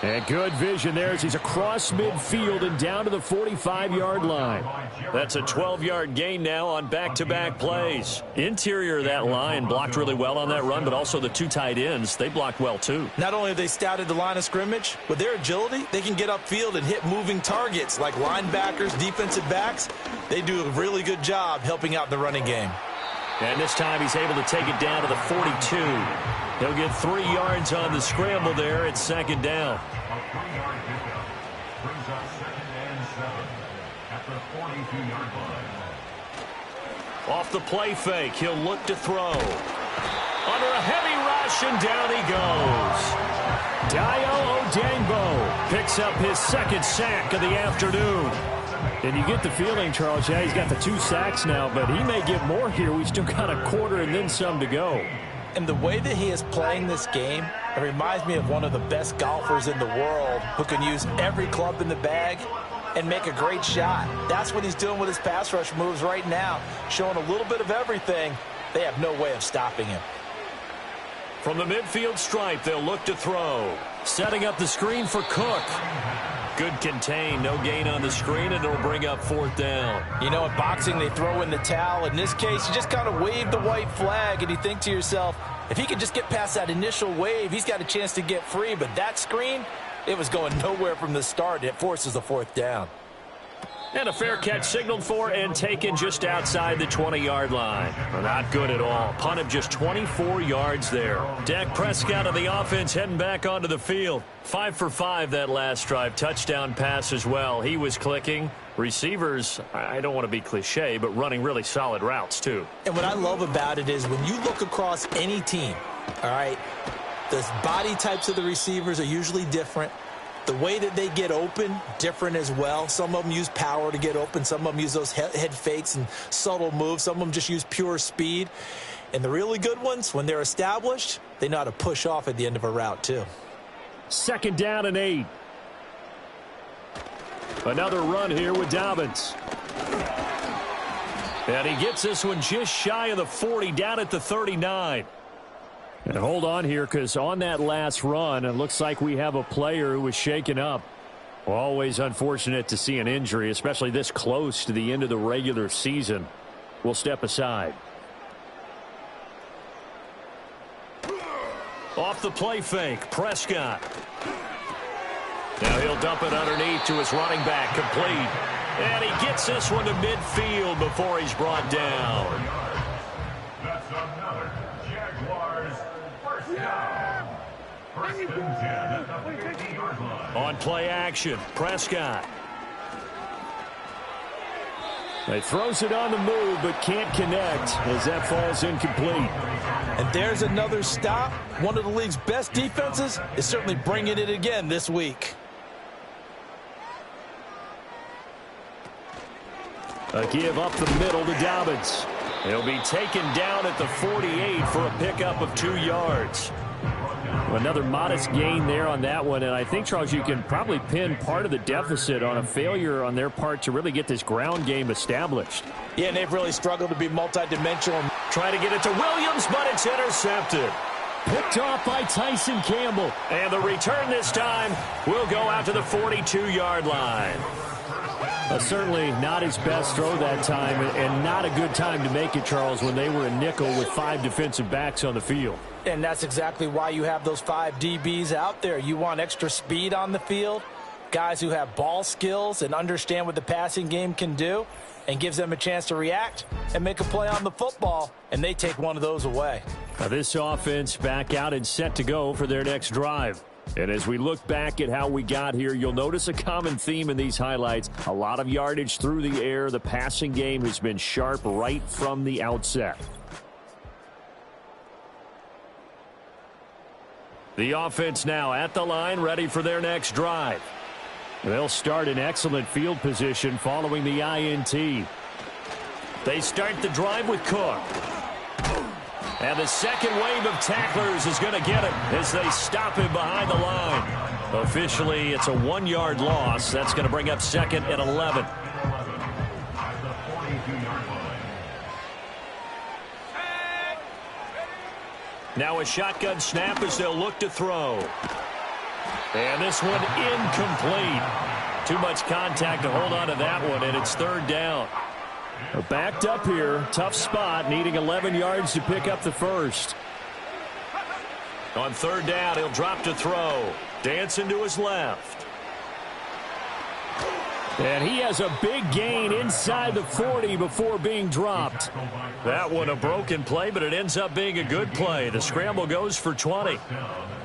And good vision there as he's across midfield and down to the 45-yard line. That's a 12-yard gain now on back-to-back plays. Interior of that line blocked really well on that run, but also the 2 tight ends, they blocked well too. Not only have they scouted the line of scrimmage, with their agility, they can get upfield and hit moving targets like linebackers, defensive backs. They do a really good job helping out the running game. And this time he's able to take it down to the 42. He'll get 3 yards on the scramble there. It's 2nd down. A 3-yard pickup brings up 2nd and 7 at the 42-yard line. Off the play fake, he'll look to throw. Under a heavy rush, and down he goes. Dayo Odeyingbo picks up his 2nd sack of the afternoon. And you get the feeling, Charles, yeah, he's got the 2 sacks now, but he may get more here. We still got a quarter and then some to go. And the way that he is playing this game, it reminds me of one of the best golfers in the world who can use every club in the bag and make a great shot. That's what he's doing with his pass rush moves right now, showing a little bit of everything. They have no way of stopping him. From the midfield stripe, they'll look to throw. Setting up the screen for Cook. Good contain, no gain on the screen, and it'll bring up 4th down. You know, in boxing, they throw in the towel. In this case, you just kind of wave the white flag, and you think to yourself, if he could just get past that initial wave, he's got a chance to get free. But that screen, it was going nowhere from the start. It forces a 4th down. And a fair catch signaled for and taken just outside the 20-yard line. Well, not good at all. Punt of just 24 yards there. Dak Prescott of the offense heading back onto the field. 5 for 5 that last drive. Touchdown pass as well. He was clicking. Receivers, I don't want to be cliche, but running really solid routes too. And what I love about it is when you look across any team, all right, the body types of the receivers are usually different. The way that they get open, different as well. Some of them use power to get open. Some of them use those head fakes and subtle moves. Some of them just use pure speed. And the really good ones, when they're established, they know how to push off at the end of a route too. 2nd down and 8. Another run here with Dobbins. And he gets this one just shy of the 40, down at the 39. And hold on here, because on that last run, it looks like we have a player who was shaken up. Always unfortunate to see an injury, especially this close to the end of the regular season. We'll step aside. Off the play fake, Prescott. Now he'll dump it underneath to his running back, complete. And he gets this one to midfield before he's brought down. That's another Jaguars first down. 1st and 10 at the 50-yard line. On play action, Prescott. He throws it on the move, but can't connect as that falls incomplete. And there's another stop. One of the league's best defenses is certainly bringing it again this week. A give up the middle to Dobbins. He'll be taken down at the 48 for a pickup of 2 yards. Another modest gain there on that one, and I think, Charles, you can probably pin part of the deficit on a failure on their part to really get this ground game established. Yeah, and they've really struggled to be multidimensional. Trying to get it to Williams, but it's intercepted. Picked off by Tyson Campbell. And the return this time will go out to the 42-yard line. Certainly not his best throw that time, and not a good time to make it, Charles, when they were a nickel with 5 defensive backs on the field. And that's exactly why you have those 5 DBs out there. You want extra speed on the field, guys who have ball skills and understand what the passing game can do, and gives them a chance to react and make a play on the football, and they take one of those away. Now this offense back out and set to go for their next drive. And as we look back at how we got here, you'll notice a common theme in these highlights. A lot of yardage through the air. The passing game has been sharp right from the outset. The offense now at the line, ready for their next drive. They'll start in excellent field position following the INT. They start the drive with Cook. And the second wave of tacklers is going to get him as they stop him behind the line. Officially, it's a 1-yard loss. That's going to bring up second and 11. Now a shotgun snap as they'll look to throw. And this one incomplete. Too much contact to hold on to that one, and it's third down. Backed up here, tough spot, needing 11 yards to pick up the first. On third down, he'll drop to throw. Dancing to his left. And he has a big gain inside the 40 before being dropped. That one a broken play, but it ends up being a good play. The scramble goes for 20.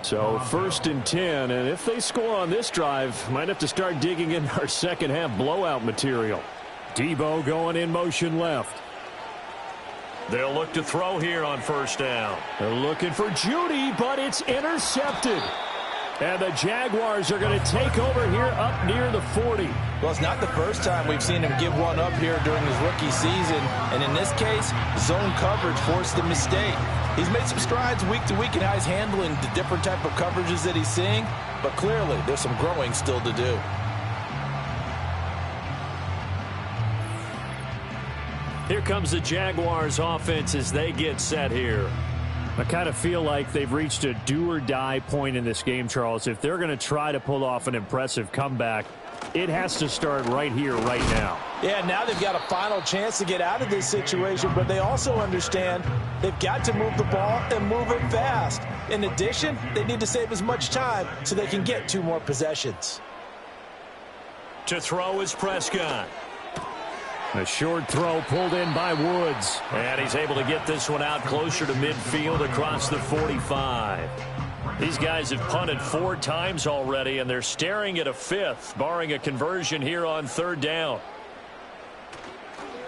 So first and 10, and if they score on this drive, might have to start digging in our second half blowout material. Debo going in motion left. They'll look to throw here on first down. They're looking for Judy, but it's intercepted. And the Jaguars are going to take over here up near the 40. Well, it's not the first time we've seen him give one up here during his rookie season. And in this case, zone coverage forced the mistake. He's made some strides week to week in how he's handling the different type of coverages that he's seeing. But clearly, there's some growing still to do. Here comes the Jaguars offense as they get set here. I kind of feel like they've reached a do-or-die point in this game, Charles. If they're going to try to pull off an impressive comeback, it has to start right here, right now. Yeah, now they've got a final chance to get out of this situation, but they also understand they've got to move the ball and move it fast. In addition, they need to save as much time so they can get 2 more possessions. To throw is Prescott. A short throw pulled in by Woods. And he's able to get this one out closer to midfield across the 45. These guys have punted 4 times already, and they're staring at a 5th, barring a conversion here on third down.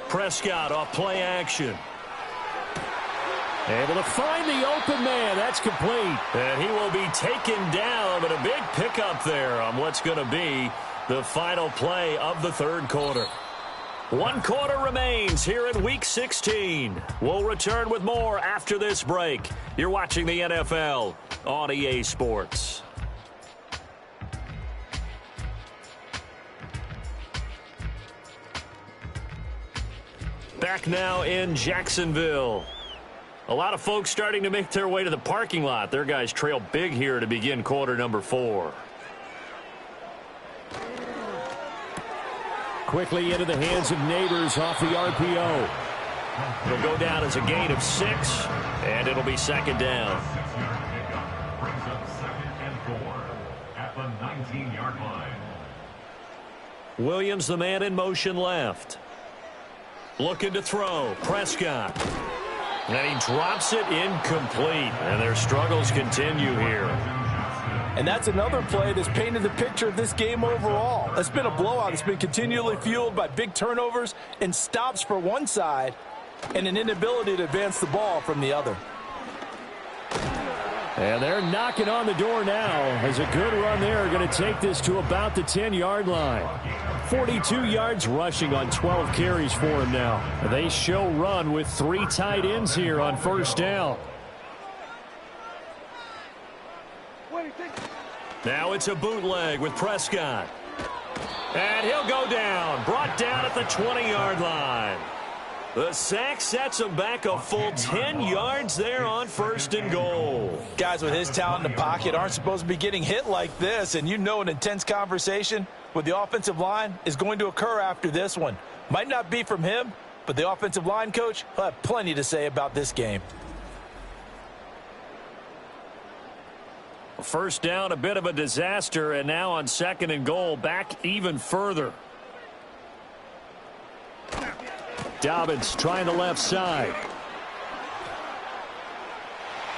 Prescott off play action. Able to find the open man. That's complete. And he will be taken down, but a big pickup there on what's going to be the final play of the third quarter. 1 quarter remains here in Week 16. We'll return with more after this break. You're watching the NFL on EA Sports. Back now in Jacksonville. A lot of folks starting to make their way to the parking lot. Their guys trail big here to begin quarter number 4. Quickly into the hands of Neighbors off the RPO. It'll go down as a gain of 6, and it'll be second down. Brings up second and 4 at the 19-yard line. Williams, the man in motion left. Looking to throw. Prescott. And he drops it incomplete. And their struggles continue here. And that's another play that's painted the picture of this game overall. It's been a blowout. It's been continually fueled by big turnovers and stops for one side and an inability to advance the ball from the other. And they're knocking on the door now as a good run there going to take this to about the 10-yard line. 42 yards rushing on 12 carries for him now. They show run with 3 tight ends here on first down. Now it's a bootleg with Prescott. And he'll go down. Brought down at the 20-yard line. The sack sets him back a full 10 yards there on 1st and goal. Guys with his talent in the pocket aren't supposed to be getting hit like this, and you know an intense conversation with the offensive line is going to occur after this one. Might not be from him, but the offensive line coach will have plenty to say about this game. First down, a bit of a disaster, and now on 2nd and goal, back even further. Dobbins trying the left side.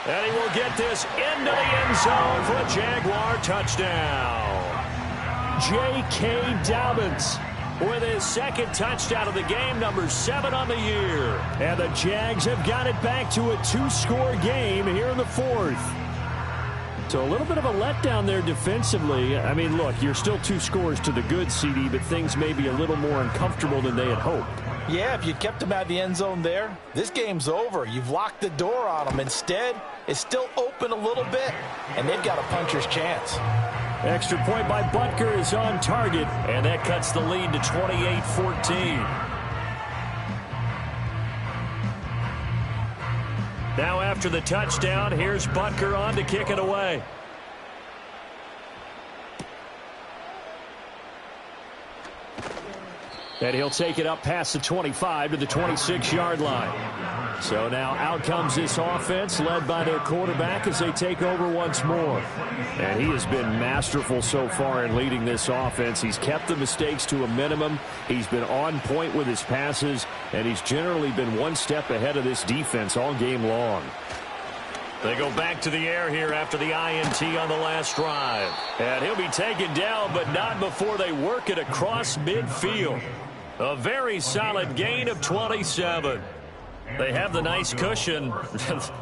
And he will get this into the end zone for a Jaguar touchdown. J.K. Dobbins with his 2nd touchdown of the game, number 7 on the year. And the Jags have got it back to a 2-score game here in the 4th. So a little bit of a letdown there defensively. I mean, look, you're still 2 scores to the good, CD, but things may be a little more uncomfortable than they had hoped. Yeah, if you kept them out of the end zone there, this game's over. You've locked the door on them. Instead, it's still open a little bit, and they've got a puncher's chance. Extra point by Butker is on target, and that cuts the lead to 28-14. Now after the touchdown, here's Butker on to kick it away. And he'll take it up past the 25 to the 26-yard line. So now out comes this offense led by their quarterback as they take over once more. And he has been masterful so far in leading this offense. He's kept the mistakes to a minimum. He's been on point with his passes, and he's generally been one step ahead of this defense all game long. They go back to the air here after the INT on the last drive. And he'll be taken down, but not before they work it across midfield. A very solid gain of 27. They have the nice cushion.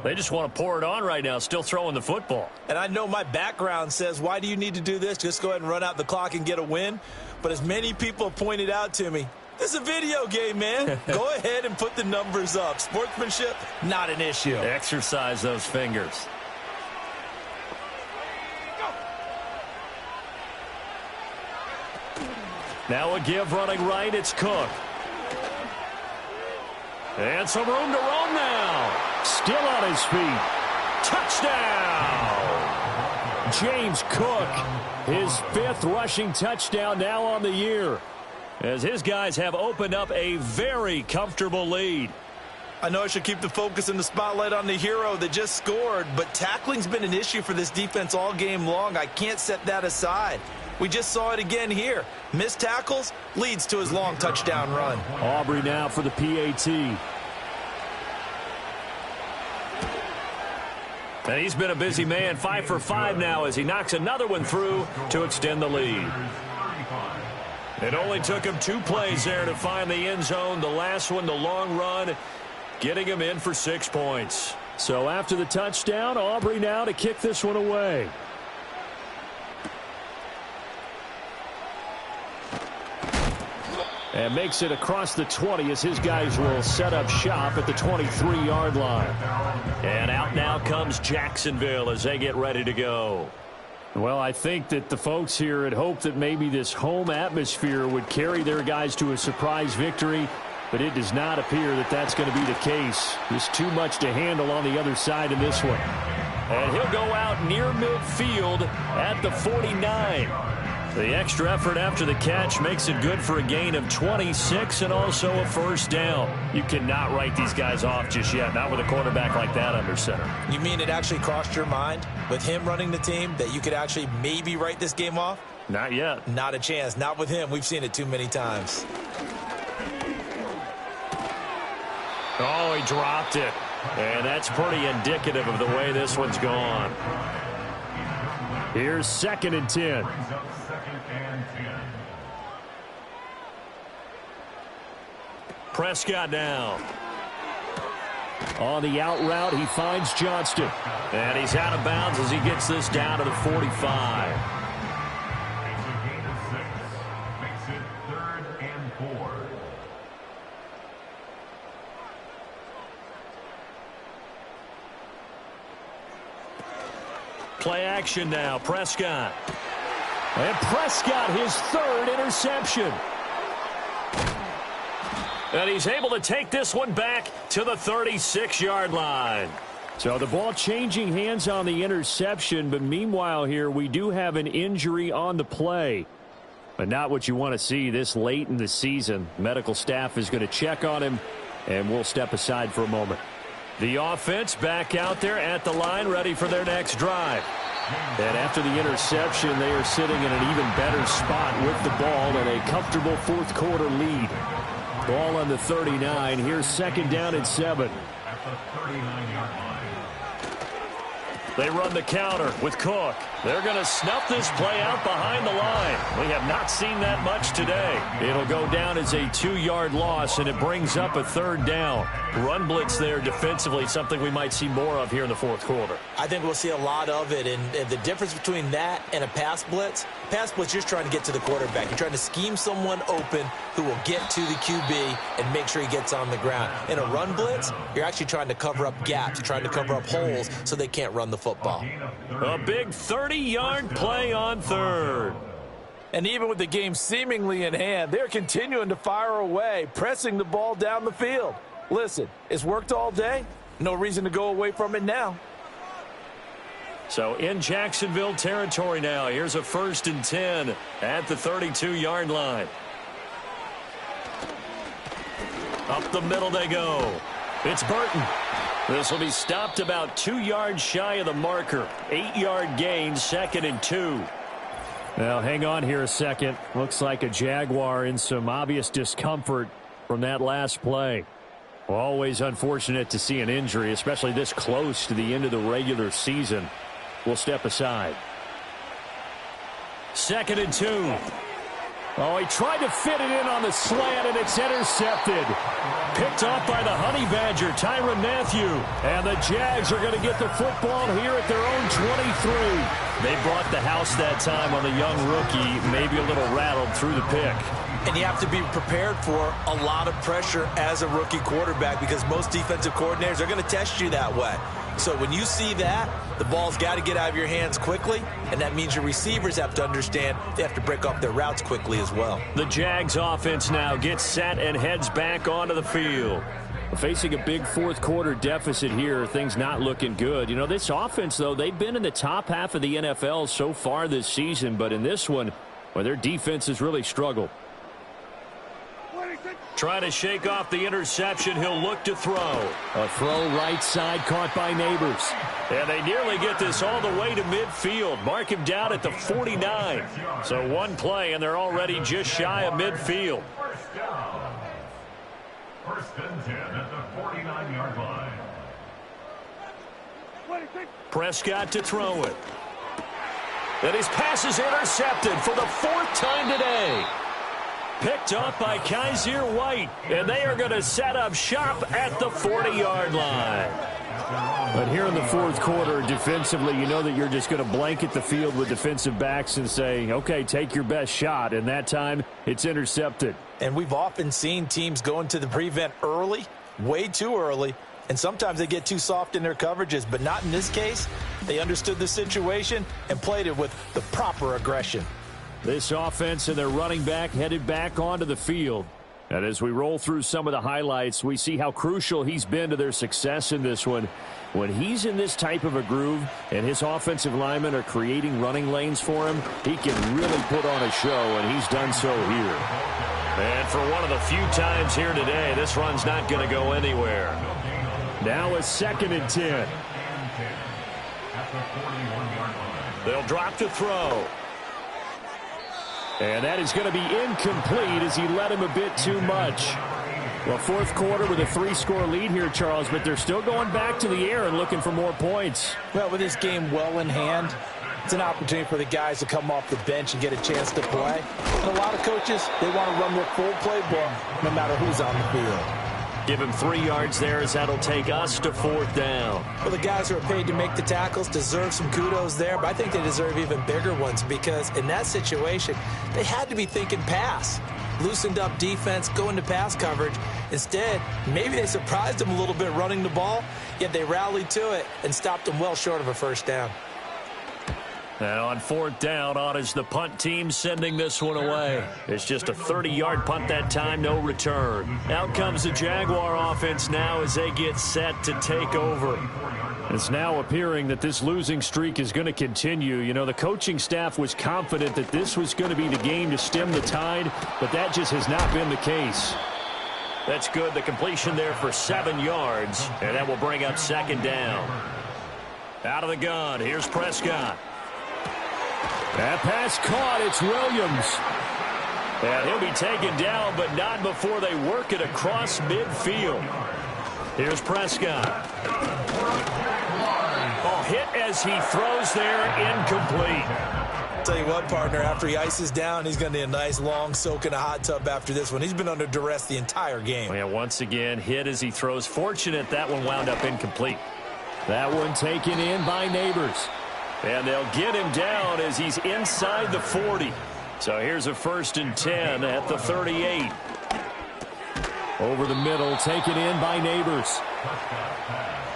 They just want to pour it on right now, still throwing the football. And I know my background says, why do you need to do this? Just go ahead and run out the clock and get a win. But as many people have pointed out to me, this is a video game, man. Go ahead and put the numbers up. Sportsmanship, not an issue. Exercise those fingers. Now a give running right. It's Cook. And some room to roam now. Still on his feet. Touchdown! James Cook, his 5th rushing touchdown now on the year, as his guys have opened up a very comfortable lead. I know I should keep the focus and the spotlight on the hero that just scored, but tackling's been an issue for this defense all game long. I can't set that aside. We just saw it again here. Missed tackles leads to his long touchdown run. Aubrey now for the PAT. And he's been a busy man, 5 for 5 now as he knocks another one through to extend the lead. It only took him 2 plays there to find the end zone. The last one, the long run, getting him in for 6 points. So after the touchdown, Aubrey now to kick this one away. And makes it across the 20 as his guys will set up shop at the 23-yard line. And out now comes Jacksonville as they get ready to go. Well, I think that the folks here had hoped that maybe this home atmosphere would carry their guys to a surprise victory, but it does not appear that that's going to be the case. There's too much to handle on the other side in this one. And he'll go out near midfield at the 49. The extra effort after the catch makes it good for a gain of 26 and also a first down. You cannot write these guys off just yet, not with a quarterback like that under center. You mean it actually crossed your mind with him running the team that you could actually maybe write this game off? Not yet. Not a chance. Not with him. We've seen it too many times. Oh, he dropped it. And that's pretty indicative of the way this one's gone. Here's 2nd and 10. Prescott now. On the out route, he finds Johnston. And he's out of bounds as he gets this down to the 45. Makes it 3rd and 4. Play action now, Prescott. And Prescott, his third interception. And he's able to take this one back to the 36-yard line. So the ball changing hands on the interception, but meanwhile here we do have an injury on the play. But not what you want to see this late in the season. Medical staff is going to check on him, and we'll step aside for a moment. The offense back out there at the line, ready for their next drive. And after the interception, they are sitting in an even better spot with the ball and a comfortable fourth quarter lead. Ball on the 39. Here's second down and 7. At the 39-yard line. They run the counter with Cook. They're going to snuff this play out behind the line. We have not seen that much today. It'll go down as a 2-yard loss, and it brings up a third down. Run blitz there defensively, something we might see more of here in the fourth quarter. I think we'll see a lot of it, and the difference between that and a pass blitz, you're just trying to get to the quarterback. You're trying to scheme someone open who will get to the QB and make sure he gets on the ground. In a run blitz, you're actually trying to cover up gaps. You're trying to cover up holes so they can't run the football. A big 30-yard play on third. And even with the game seemingly in hand, they're continuing to fire away, pressing the ball down the field. Listen, it's worked all day. No reason to go away from it now. So in Jacksonville territory now. Here's a 1st and 10 at the 32-yard line. Up the middle they go. It's Burton. This will be stopped about 2 yards shy of the marker. 8-yard gain, 2nd and 2. Now, hang on here a second. Looks like a Jaguar in some obvious discomfort from that last play. Always unfortunate to see an injury, especially this close to the end of the regular season. We'll step aside. 2nd and 2. Oh, he tried to fit it in on the slant, and it's intercepted. Picked off by the Honey Badger, Tyrann Mathieu. And the Jags are going to get the football here at their own 23. They brought the house that time on the young rookie, maybe a little rattled through the pick. And you have to be prepared for a lot of pressure as a rookie quarterback because most defensive coordinators are going to test you that way. So when you see that, the ball's got to get out of your hands quickly, and that means your receivers have to understand they have to break off their routes quickly as well. The Jags offense now gets set and heads back onto the field. Facing a big fourth quarter deficit here, things not looking good. You know, this offense, though, they've been in the top half of the NFL so far this season, but in this one, well, their defense has really struggled. Trying to shake off the interception. He'll look to throw. A throw right side caught by Neighbors. And they nearly get this all the way to midfield. Mark him down at the 49. So one play, and they're already just shy of midfield. First down. 1st and 10 at the 49-yard line. Prescott to throw it. And his pass is intercepted for the 4th time today. Picked off by Kaiser White, and they are going to set up shop at the 40-yard line. But here in the fourth quarter, defensively, you know that you're just going to blanket the field with defensive backs and say, okay, take your best shot. And that time, it's intercepted. And we've often seen teams go into the prevent early, way too early, and sometimes they get too soft in their coverages, but not in this case. They understood the situation and played it with the proper aggression. This offense and their running back headed back onto the field. And as we roll through some of the highlights, we see how crucial he's been to their success in this one. When he's in this type of a groove and his offensive linemen are creating running lanes for him, he can really put on a show, and he's done so here. And for one of the few times here today, this run's not going to go anywhere. Now a 2nd and 10. They'll drop to throw. And that is going to be incomplete as he led him a bit too much. Well, fourth quarter with a 3-score lead here, Charles, but they're still going back to the air and looking for more points. Well, with this game well in hand, it's an opportunity for the guys to come off the bench and get a chance to play. And a lot of coaches, they want to run their full playbook no matter who's on the field. Give him 3 yards there as that'll take us to 4th down. Well, the guys who are paid to make the tackles deserve some kudos there, but I think they deserve even bigger ones because in that situation, they had to be thinking pass. Loosened up defense, going to pass coverage. Instead, maybe they surprised them a little bit running the ball, yet they rallied to it and stopped them well short of a 1st down. And on fourth down, on is the punt team sending this one away. It's just a 30-yard punt that time, no return. Out comes the Jaguar offense now as they get set to take over. It's now appearing that this losing streak is going to continue. You know, the coaching staff was confident that this was going to be the game to stem the tide, but that just has not been the case. That's good. The completion there for 7 yards, and that will bring up second down. Out of the gun, here's Prescott. That pass caught. It's Williams. And he'll be taken down, but not before they work it across midfield. Here's Prescott. Oh, hit as he throws there, incomplete. Tell you what, partner, after he ices down, he's going to need a nice long soak in a hot tub after this one. He's been under duress the entire game. Yeah, once again, hit as he throws. Fortunate that one wound up incomplete. That one taken in by Neighbors. And they'll get him down as he's inside the 40. So here's a 1st and 10 at the 38. Over the middle, taken in by Neighbors.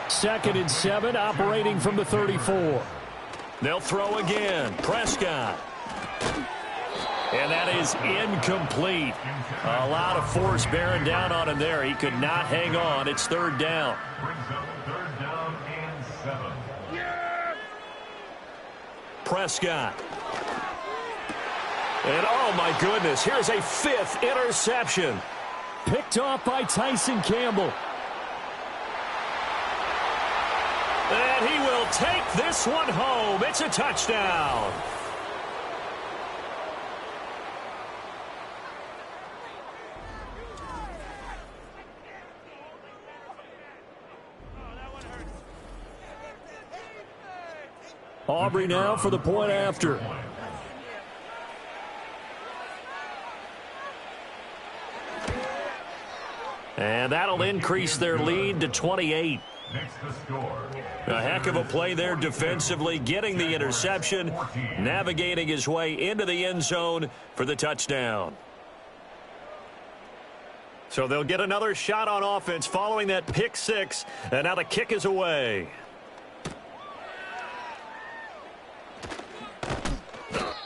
2nd and 7, operating from the 34. They'll throw again. Prescott. And that is incomplete. A lot of force bearing down on him there. He could not hang on. It's 3rd down. Prescott. And oh my goodness, here's a 5th interception. Picked off by Tyson Campbell. And he will take this one home. It's a touchdown. Aubrey now for the point after. And that'll increase their lead to 28. A heck of a play there defensively, getting the interception, navigating his way into the end zone for the touchdown. So they'll get another shot on offense following that pick six, and now the kick is away.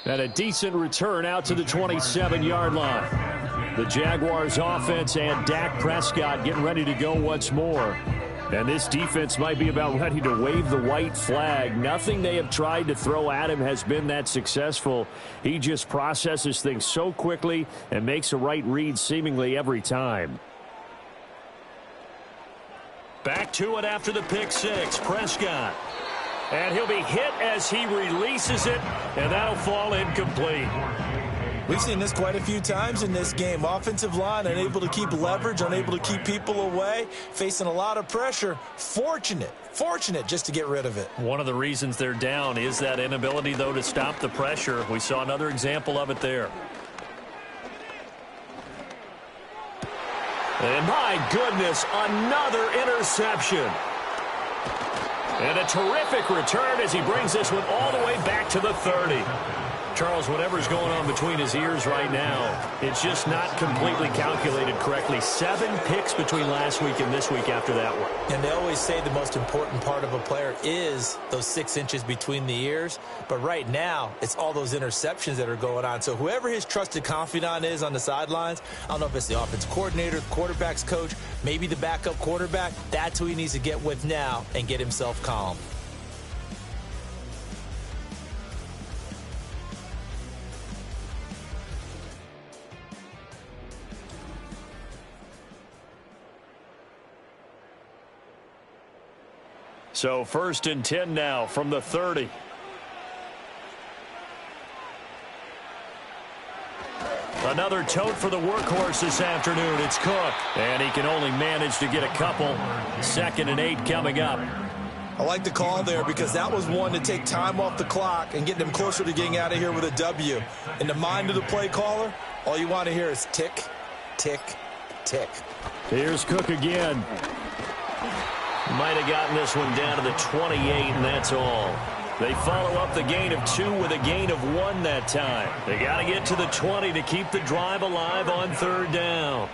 And a decent return out to the 27-yard line. The Jaguars offense and Dak Prescott getting ready to go once more. And this defense might be about ready to wave the white flag. Nothing they have tried to throw at him has been that successful. He just processes things so quickly and makes a right read seemingly every time. Back to it after the pick six. Prescott. And he'll be hit as he releases it, and that'll fall incomplete. We've seen this quite a few times in this game. Offensive line unable to keep leverage, unable to keep people away, facing a lot of pressure. Fortunate just to get rid of it. One of the reasons they're down is that inability, though, to stop the pressure. We saw another example of it there. And my goodness, another interception. And a terrific return as he brings this one all the way back to the 30. Charles, whatever's going on between his ears right now, it's just not completely calculated correctly. 7 picks between last week and this week after that one. And they always say the most important part of a player is those 6 inches between the ears. But right now, it's all those interceptions that are going on. So whoever his trusted confidant is on the sidelines, I don't know if it's the offense coordinator, the quarterback's coach, maybe the backup quarterback, that's who he needs to get with now and get himself calm. So 1st and 10 now from the 30. Another tote for the workhorse this afternoon. It's Cook. And he can only manage to get a couple. 2nd and 8 coming up. I like the call there because that was one to take time off the clock and get them closer to getting out of here with a W. In the mind of the play caller, all you want to hear is tick, tick, tick. Here's Cook again. Might have gotten this one down to the 28, and that's all. They follow up the gain of 2 with a gain of 1 that time. They got to get to the 20 to keep the drive alive on 3rd down.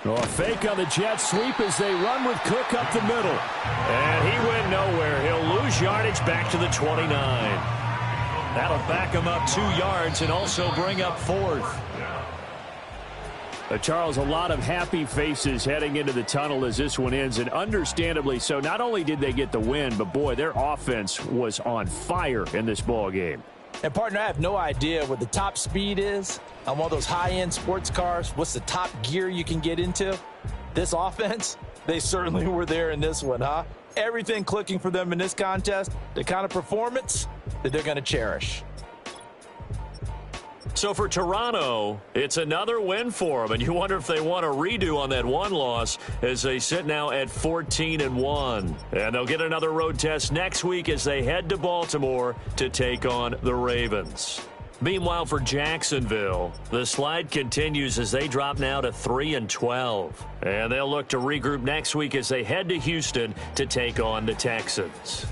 Oh, a fake on the jet sweep as they run with Cook up the middle. And he went nowhere. He'll lose yardage back to the 29. That'll back him up 2 yards and also bring up 4th. Charles, a lot of happy faces heading into the tunnel as this one ends, and understandably so. Not only did they get the win, but, boy, their offense was on fire in this ball game. And, partner, I have no idea what the top speed is on one of those high-end sports cars. What's the top gear you can get into? This offense, they certainly were there in this one, huh? Everything clicking for them in this contest, the kind of performance that they're going to cherish. So for Toronto, it's another win for them, and you wonder if they want a redo on that one loss as they sit now at 14-1. And they'll get another road test next week as they head to Baltimore to take on the Ravens. Meanwhile, for Jacksonville, the slide continues as they drop now to 3-12. And they'll look to regroup next week as they head to Houston to take on the Texans.